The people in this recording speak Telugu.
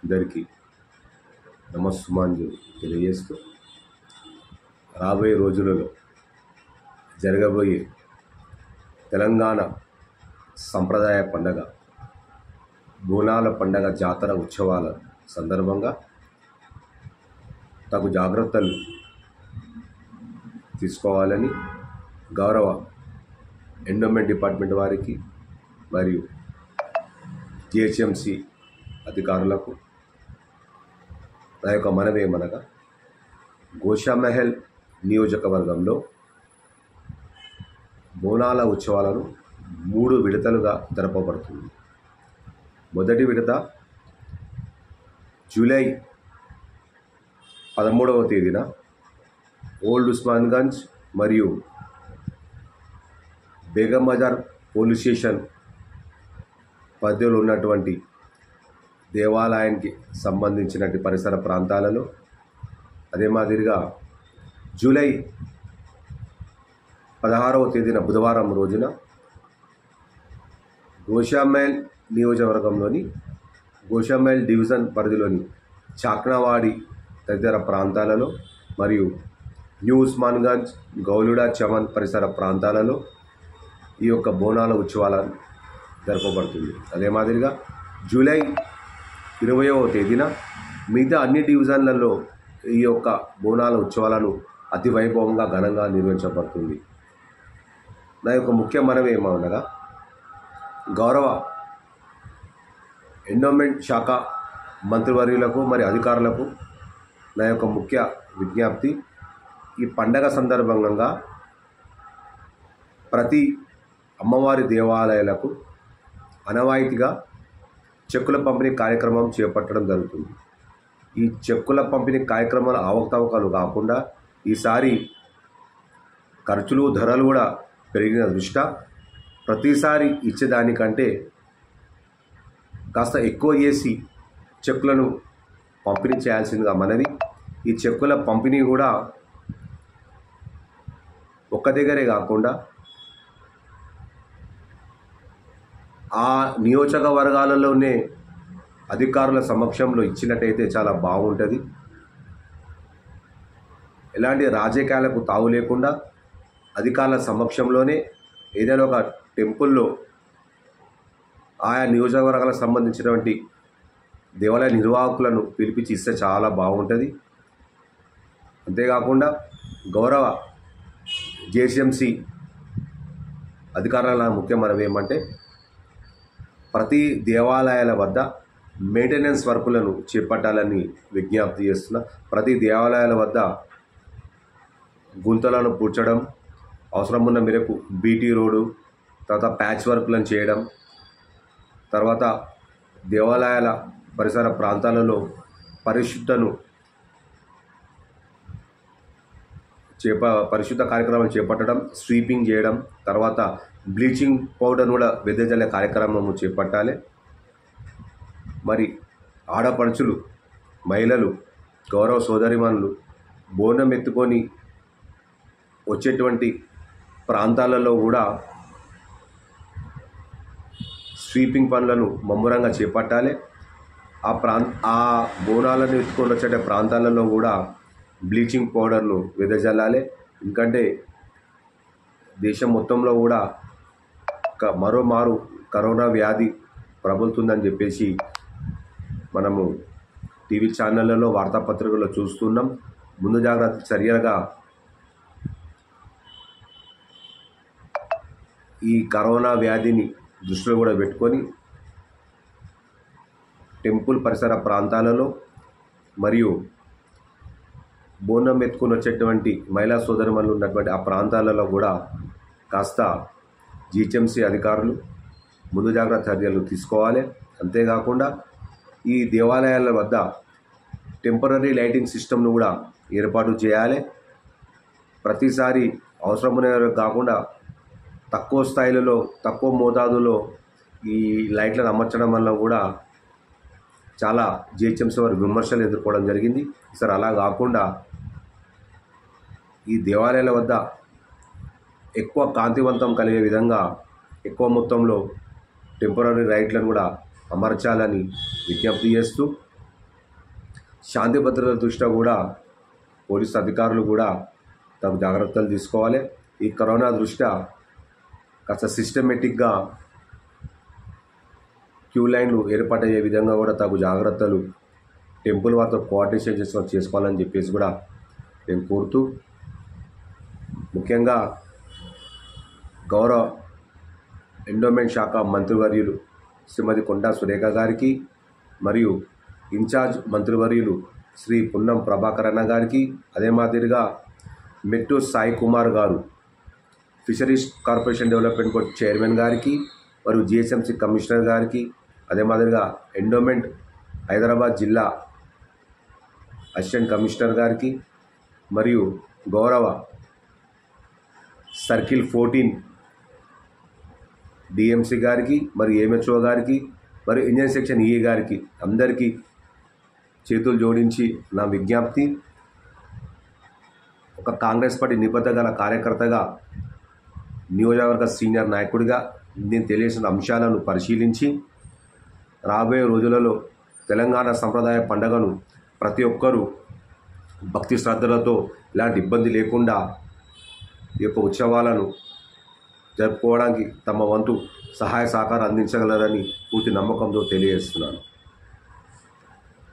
అందరికీ నమస్సుమాంజలి తెలియజేస్తూ రాబోయే రోజులలో జరగబోయే తెలంగాణ సంప్రదాయ పండగ బోనాల పండగ జాతర ఉత్సవాల సందర్భంగా తగు జాగ్రత్తలు తీసుకోవాలని గౌరవ ఎండోమెంట్ డిపార్ట్మెంట్ వారికి మరియు జిహెచ్ఎంసి అధికారులకు నా యొక్క మనవి ఏమనగా గోషామహల్ నియోజకవర్గంలో బోనాల ఉత్సవాలను 3 విడతలుగా జరపబడుతుంది. మొదటి విడత జూలై 13వ తేదీన ఓల్డ్ ఉస్మాన్గంజ్ మరియు బేగం బజార్ పోలీస్ స్టేషన్ పరిధిలో ఉన్నటువంటి దేవాలయానికి సంబంధించినటువంటి పరిసర ప్రాంతాలలో, అదే మాదిరిగా జూలై 16వ తేదీన బుధవారం రోజున గోషామహల్ నియోజకవర్గంలోని గోషామహల్ డివిజన్ పరిధిలోని చాక్నావాడి తదితర ప్రాంతాలలో మరియు న్యూ ఉస్మాన్గంజ్, గౌలుడ, చమన్ పరిసర ప్రాంతాలలో ఈ యొక్క బోనాల ఉత్సవాలను జరపబడుతుంది. అదే మాదిరిగా జూలై 20వ తేదీన మిగతా అన్ని డివిజన్లలో ఈ యొక్క బోనాల ఉత్సవాలను అతి వైభవంగా ఘనంగా నిర్వహించబడుతుంది. నా యొక్క ముఖ్య మనవి ఏమనగా గౌరవ ఎండోమెంట్ శాఖ మంత్రివర్యులకు మరియు అధికారులకు నా యొక్క ముఖ్య విజ్ఞప్తి, ఈ పండగ సందర్భంగా ప్రతి అమ్మవారి దేవాలయాలకు అనవాయితీగా చెక్కుల పంపిణీ కార్యక్రమం చేపట్టడం జరుగుతుంది. ఈ చెక్కుల పంపిణీ కార్యక్రమాల అవకతవకలు కాకుండా ఈసారి ఖర్చులు ధరలు కూడా పెరిగిన దృష్ట్యా ప్రతిసారి ఇచ్చేదానికంటే కాస్త ఎక్కువ చేసి చెక్కులను పంపిణీ చేయాల్సిందిగా మనవి. ఈ చెక్కుల పంపిణీ కూడా ఒక్క దగ్గరే కాకుండా ఆ నియోజకవర్గాలలోనే అధికారుల సమక్షంలో ఇచ్చినట్టయితే చాలా బాగుంటుంది. ఎలాంటి రాజకీయాలకు తావు లేకుండా అధికారుల సమక్షంలోనే ఏదైనా ఒక టెంపుల్లో ఆయా నియోజకవర్గాలకు సంబంధించినటువంటి దేవాలయ నిర్వాహకులను పిలిపించి ఇస్తే చాలా బాగుంటుంది. అంతేకాకుండా గౌరవ జిహెచ్ఎంసి అధికారుల ముఖ్య మనవి ఏమంటే ప్రతి దేవాలయాల వద్ద మెయింటెనెన్స్ వర్కులను చేపట్టాలని విజ్ఞప్తి చేస్తున్నా. ప్రతి దేవాలయాల వద్ద గుంతలను పూడ్చడం, అవసరం ఉన్న మేరకు బీటీ రోడ్డు, తర్వాత ప్యాచ్ వర్క్లను చేయడం, తర్వాత దేవాలయాల పరిసర ప్రాంతాలలో పరిశుద్ధ కార్యక్రమాలు చేపట్టడం, స్వీపింగ్ చేయడం, తర్వాత బ్లీచింగ్ పౌడర్ కూడా వెదజల్లే కార్యక్రమము చేపట్టాలి. మరి ఆడపడుచులు, మహిళలు, గౌరవ సోదరిమణులు బోనం ఎత్తుకొని వచ్చేటువంటి ప్రాంతాలలో కూడా స్వీపింగ్ పనులను ముమ్మరంగా చేపట్టాలి. ఆ బోనాలను ఎత్తుకొని వచ్చే ప్రాంతాలలో కూడా బ్లీచింగ్ పౌడర్ను వెదజల్లాలి. ఎందుకంటే దేశం మొత్తంలో కూడా మరోమారు కరోనా వ్యాధి ప్రబలుతుందని చెప్పేసి మనము టీవీ ఛానళ్లలో, వార్తాపత్రికల్లో చూస్తున్నాం. ముందు జాగ్రత్త చర్యలుగా ఈ కరోనా వ్యాధిని దృష్టిలో కూడా పెట్టుకొని టెంపుల్ పరిసర ప్రాంతాలలో మరియు బోనం ఎత్తుకొని వచ్చేటువంటి మహిళా సోదరిమణులు ఉన్నటువంటి ఆ ప్రాంతాలలో కూడా కాస్త జిహెచ్ఎంసి అధికారులు ముందు జాగ్రత్త చర్యలు తీసుకోవాలి. అంతేకాకుండా ఈ దేవాలయాల వద్ద టెంపరరీ లైటింగ్ సిస్టమ్ను కూడా ఏర్పాటు చేయాలి. ప్రతిసారి అవసరమైన కాకుండా తక్కువ స్థాయిలలో, తక్కువ మోతాదులో ఈ లైట్లను అమర్చడం వల్ల కూడా చాలా జిహెచ్ఎంసీ వారు విమర్శలు ఎదుర్కోవడం జరిగింది. ఈసారి అలా కాకుండా ఈ దేవాలయాల వద్ద ఎక్కువ కాంతివంతం కలిగే విధంగా ఎక్కువ మొత్తంలో టెంపరరీ లైట్లను కూడా అమర్చాలని విజ్ఞప్తి చేస్తూ శాంతి భద్రతల దృష్ట్యా కూడా పోలీసు అధికారులు కూడా తగు జాగ్రత్తలు తీసుకోవాలి. ఈ కరోనా దృష్ట్యా కాస్త సిస్టమేటిక్గా క్యూ లైన్లు ఏర్పాటయ్యే విధంగా కూడా తగు జాగ్రత్తలు టెంపుల్ వారితో కోఆర్డినేషన్ చేసుకోవాలని చెప్పేసి కూడా నేను కోరుతూ, ముఖ్యంగా గౌరవ ఎండోమెంట్ శాఖ మంత్రివర్యులు శ్రీమతి కొండా సురేఖ గారికి మరియు ఇన్ఛార్జ్ మంత్రివర్యులు శ్రీ పున్నం ప్రభాకర్ అన్న గారికి, అదే మాదిరిగా మెట్టు సాయి కుమార్ గారు fisheries corporation development board chairman గారికి మరియు జిహెచ్ఎంసీ కమిషనర్ గారికి, అదే మాదిరిగా ఎండోమెంట్ హైదరాబాద్ జిల్లా అసిస్టెంట్ కమిషనర్ గారికి మరియు గౌరవ సర్కిల్ 14 డిఎంసీ గారికి మరియు ఏఎంహెచ్ఓ గారికి మరియు ఇండియన్ సెక్షన్ ఈఏ గారికి అందరికీ చేతులు జోడించి నా విజ్ఞప్తి, ఒక కాంగ్రెస్ పార్టీ నిబద్ధత గల కార్యకర్తగా, నియోజకవర్గ సీనియర్ నాయకుడిగా నేను తెలియజేసిన అంశాలను పరిశీలించి రాబోయే రోజులలో తెలంగాణ సంప్రదాయ పండుగను ప్రతి ఒక్కరూ భక్తి శ్రద్ధలతో ఇలాంటి ఇబ్బంది లేకుండా ఈ యొక్క ఉత్సవాలను జరుపుకోవడానికి తమ వంతు సహాయ సహకారం అందించగలరని పూర్తి నమ్మకంతో తెలియజేస్తున్నాను.